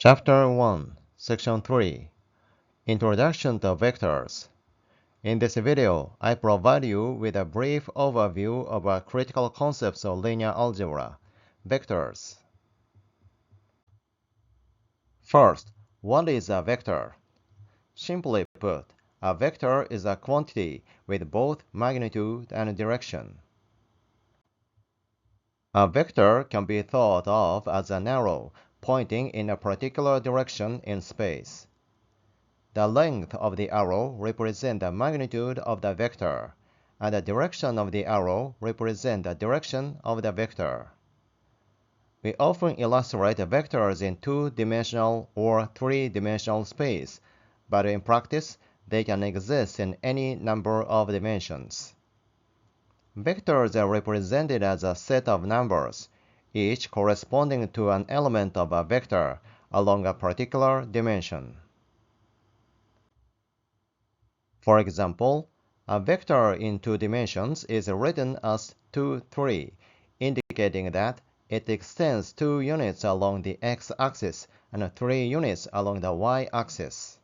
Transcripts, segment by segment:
Chapter 1, Section 3, Introduction to Vectors. In this video, I provide you with a brief overview of our critical concepts of linear algebra, vectors. First, what is a vector? Simply put, a vector is a quantity with both magnitude and direction. A vector can be thought of as an arrow pointing in a particular direction in space. The length of the arrow represents the magnitude of the vector, and the direction of the arrow represents the direction of the vector. We often illustrate vectors in two-dimensional or three-dimensional space, but in practice, they can exist in any number of dimensions. Vectors are represented as a set of numbers, each corresponding to an element of a vector along a particular dimension. For example, a vector in two dimensions is written as 2, 3, indicating that it extends 2 units along the x-axis and 3 units along the y-axis.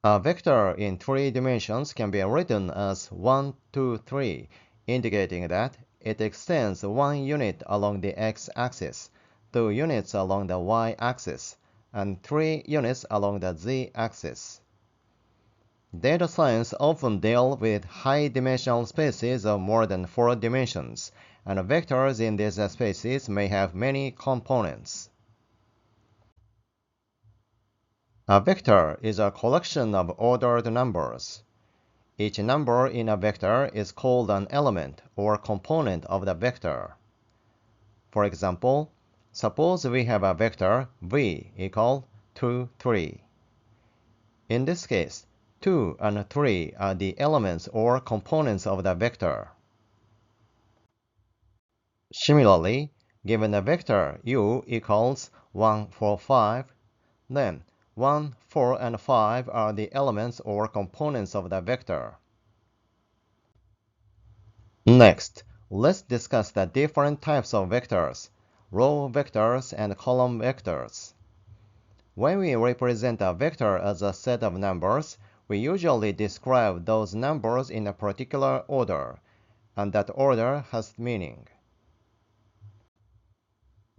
A vector in 3 dimensions can be written as 1, 2, 3, indicating that it extends 1 unit along the x-axis, 2 units along the y-axis, and 3 units along the z-axis. Data science often deals with high-dimensional spaces of more than 4 dimensions, and vectors in these spaces may have many components. A vector is a collection of ordered numbers. Each number in a vector is called an element or component of the vector. For example, suppose we have a vector v equal 2, 3. In this case, 2 and 3 are the elements or components of the vector. Similarly, given a vector u equals 1, 4, 5, then 1, 4, and 5 are the elements or components of the vector. Next, let's discuss the different types of vectors, row vectors and column vectors. When we represent a vector as a set of numbers, we usually describe those numbers in a particular order, and that order has meaning.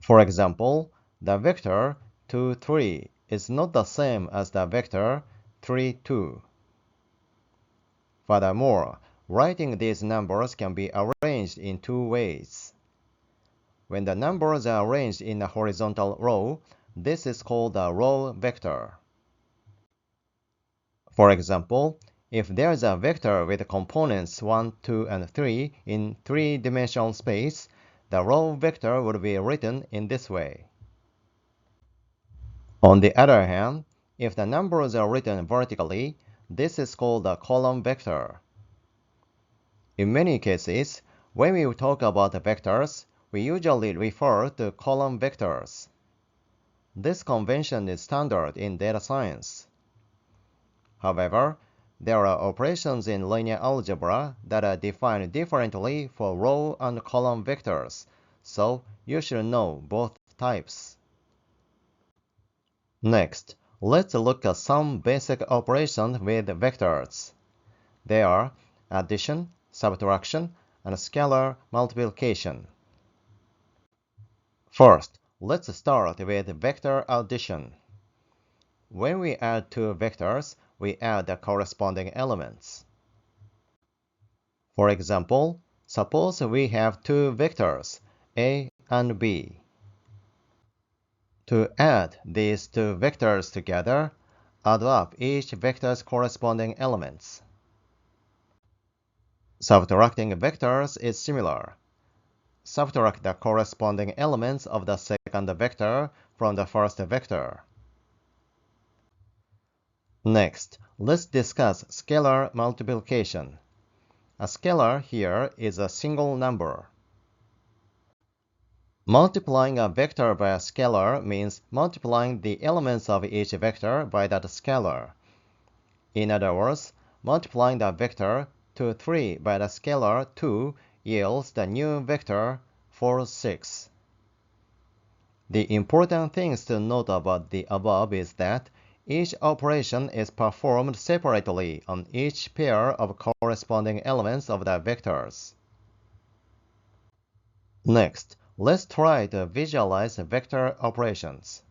For example, the vector 2, 3 is not the same as the vector 3, 2. Furthermore, writing these numbers can be arranged in two ways. When the numbers are arranged in a horizontal row, this is called a row vector. For example, if there is a vector with components 1, 2, and 3 in three-dimensional space, the row vector would be written in this way. On the other hand, if the numbers are written vertically, this is called a column vector. In many cases, when we talk about vectors, we usually refer to column vectors. This convention is standard in data science. However, there are operations in linear algebra that are defined differently for row and column vectors, so you should know both types. Next, let's look at some basic operations with vectors. They are addition, subtraction, and scalar multiplication. First, let's start with vector addition. When we add two vectors, we add the corresponding elements. For example, suppose we have two vectors, a and b. To add these two vectors together, add up each vector's corresponding elements. Subtracting vectors is similar. Subtract the corresponding elements of the second vector from the first vector. Next, let's discuss scalar multiplication. A scalar here is a single number. Multiplying a vector by a scalar means multiplying the elements of each vector by that scalar. In other words, multiplying the vector 2, 3 by the scalar 2 yields the new vector 4, 6. The important things to note about the above is that each operation is performed separately on each pair of corresponding elements of the vectors. Next, let's try to visualize vector operations.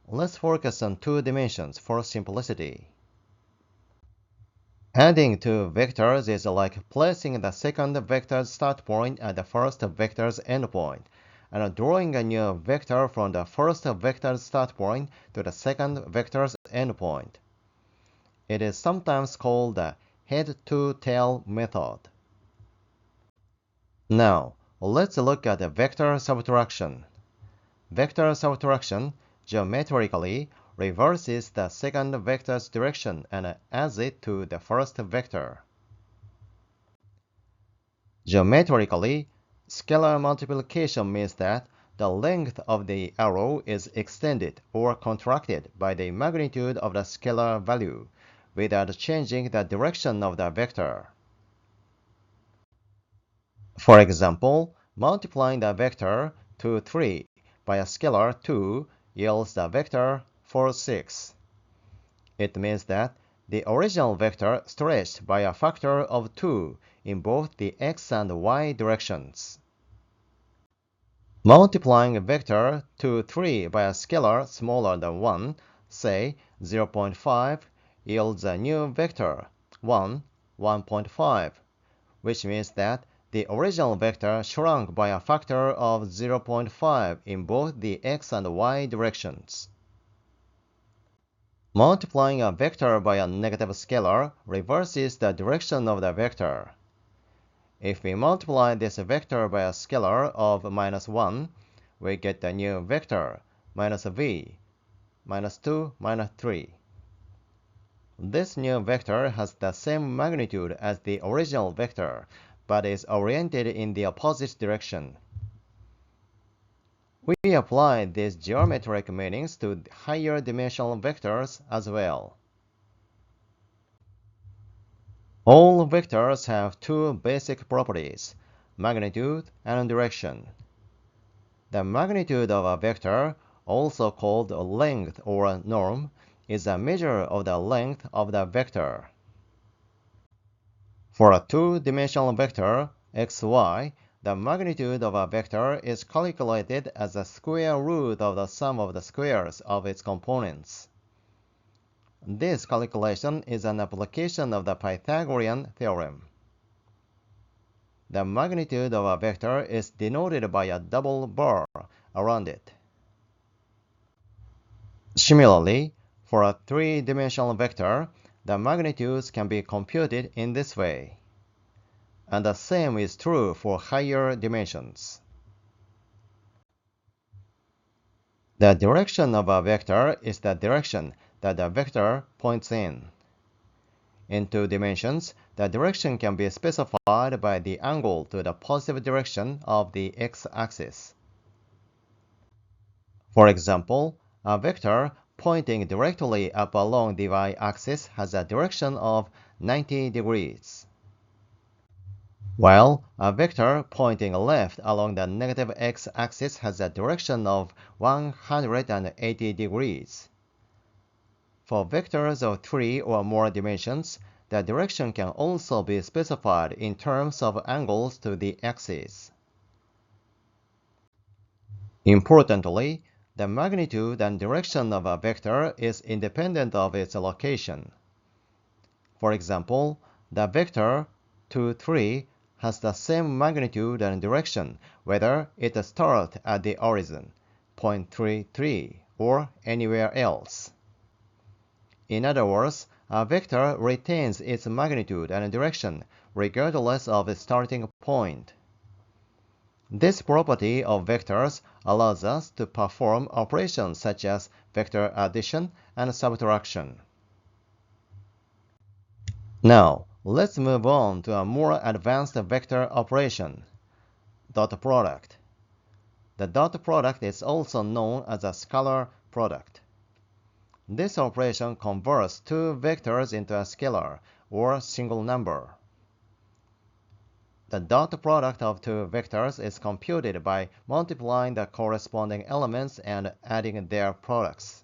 Let's focus on two dimensions for simplicity. Adding two vectors is like placing the second vector's start point at the first vector's endpoint, and drawing a new vector from the first vector's start point to the second vector's endpoint. It is sometimes called the head-to-tail method. Now, let's look at the vector subtraction. Vector subtraction, geometrically, reverses the second vector's direction and adds it to the first vector. Geometrically, scalar multiplication means that the length of the arrow is extended or contracted by the magnitude of the scalar value, without changing the direction of the vector. For example, multiplying the vector 2, 3 by a scalar 2 yields the vector 4, 6. It means that the original vector stretched by a factor of 2 in both the x and y directions. Multiplying a vector 2, 3 by a scalar smaller than 1, say 0.5, yields a new vector 1, 1.5, which means that the original vector shrunk by a factor of 0.5 in both the x and y directions. Multiplying a vector by a negative scalar reverses the direction of the vector. If we multiply this vector by a scalar of -1, we get a new vector, -v, -2, -3. This new vector has the same magnitude as the original vector, but is oriented in the opposite direction. We apply these geometric meanings to higher dimensional vectors as well. All vectors have two basic properties, magnitude and direction. The magnitude of a vector, also called length or norm, is a measure of the length of the vector. For a two-dimensional vector, xy, the magnitude of a vector is calculated as the square root of the sum of the squares of its components. This calculation is an application of the Pythagorean theorem. The magnitude of a vector is denoted by a double bar around it. Similarly, for a three-dimensional vector, the magnitudes can be computed in this way. And the same is true for higher dimensions. The direction of a vector is the direction that the vector points in. In two dimensions, the direction can be specified by the angle to the positive direction of the x-axis. For example, a vector pointing directly up along the y-axis has a direction of 90 degrees, while a vector pointing left along the negative x-axis has a direction of 180 degrees. For vectors of 3 or more dimensions, the direction can also be specified in terms of angles to the axis. Importantly, the magnitude and direction of a vector is independent of its location. For example, the vector 2, 3 has the same magnitude and direction whether it starts at the origin, point 3, 3, or anywhere else. In other words, a vector retains its magnitude and direction regardless of its starting point. This property of vectors allows us to perform operations such as vector addition and subtraction. Now, let's move on to a more advanced vector operation, dot product. The dot product is also known as a scalar product. This operation converts two vectors into a scalar, or single number. The dot product of two vectors is computed by multiplying the corresponding elements and adding their products.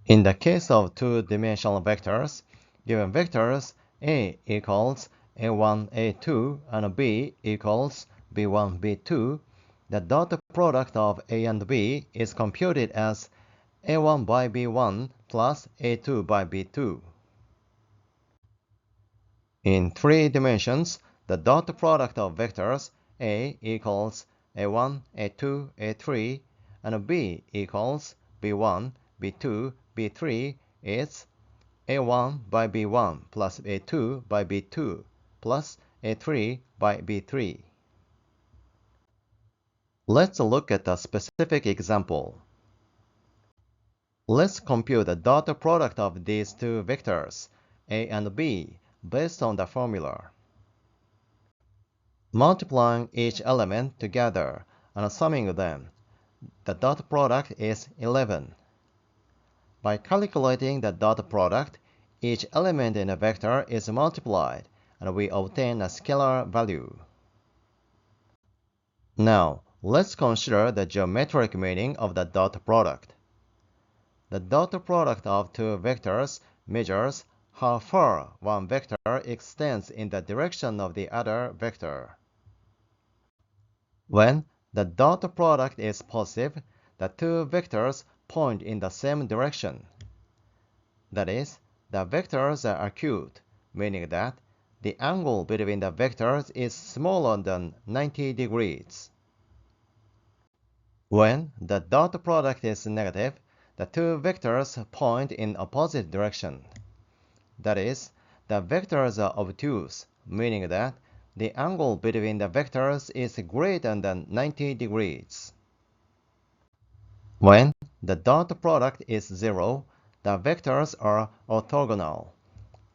In the case of two-dimensional vectors, given vectors A equals A1, A2, and B equals B1, B2, the dot product of A and B is computed as A1 by B1 plus A2 by B2. In three dimensions, the dot product of vectors A equals A1, A2, A3, and B equals B1, B2, B3 is A1 by B1 plus A2 by B2 plus A3 by B3. Let's look at a specific example. Let's compute the dot product of these two vectors, A and B, based on the formula. Multiplying each element together and summing them, the dot product is 11. By calculating the dot product, each element in a vector is multiplied, and we obtain a scalar value. Now, let's consider the geometric meaning of the dot product. The dot product of two vectors measures how far one vector extends in the direction of the other vector. When the dot product is positive, the two vectors point in the same direction. That is, the vectors are acute, meaning that the angle between the vectors is smaller than 90 degrees. When the dot product is negative, the two vectors point in opposite direction. That is, the vectors are obtuse, meaning that the angle between the vectors is greater than 90 degrees. When the dot product is 0, the vectors are orthogonal.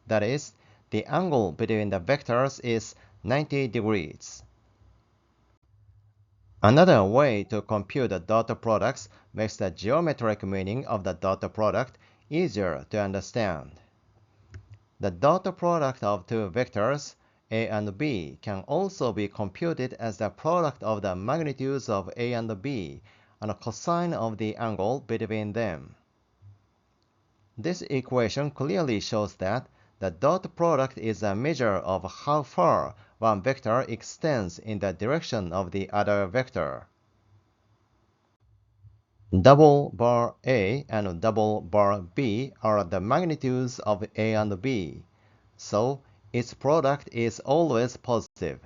That is, the angle between the vectors is 90 degrees. Another way to compute the dot products makes the geometric meaning of the dot product easier to understand. The dot product of two vectors, A and B, can also be computed as the product of the magnitudes of A and B and a cosine of the angle between them. This equation clearly shows that the dot product is a measure of how far one vector extends in the direction of the other vector. Double bar A and double bar B are the magnitudes of A and B, so its product is always positive.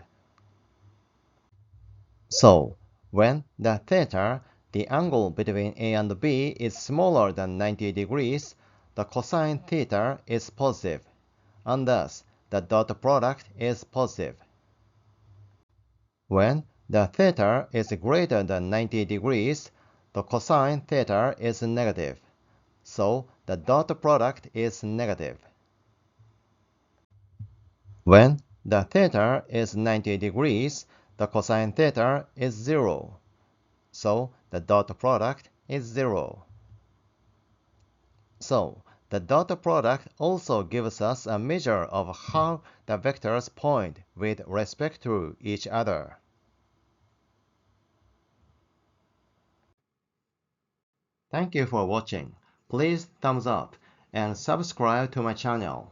So, when the theta, the angle between A and B, is smaller than 90 degrees, the cosine theta is positive, and thus the dot product is positive. When the theta is greater than 90 degrees, the cosine theta is negative, so the dot product is negative. When the theta is 90 degrees, the cosine theta is 0, so the dot product is 0. So, the dot product also gives us a measure of how the vectors point with respect to each other. Thank you for watching. Please thumbs up and subscribe to my channel.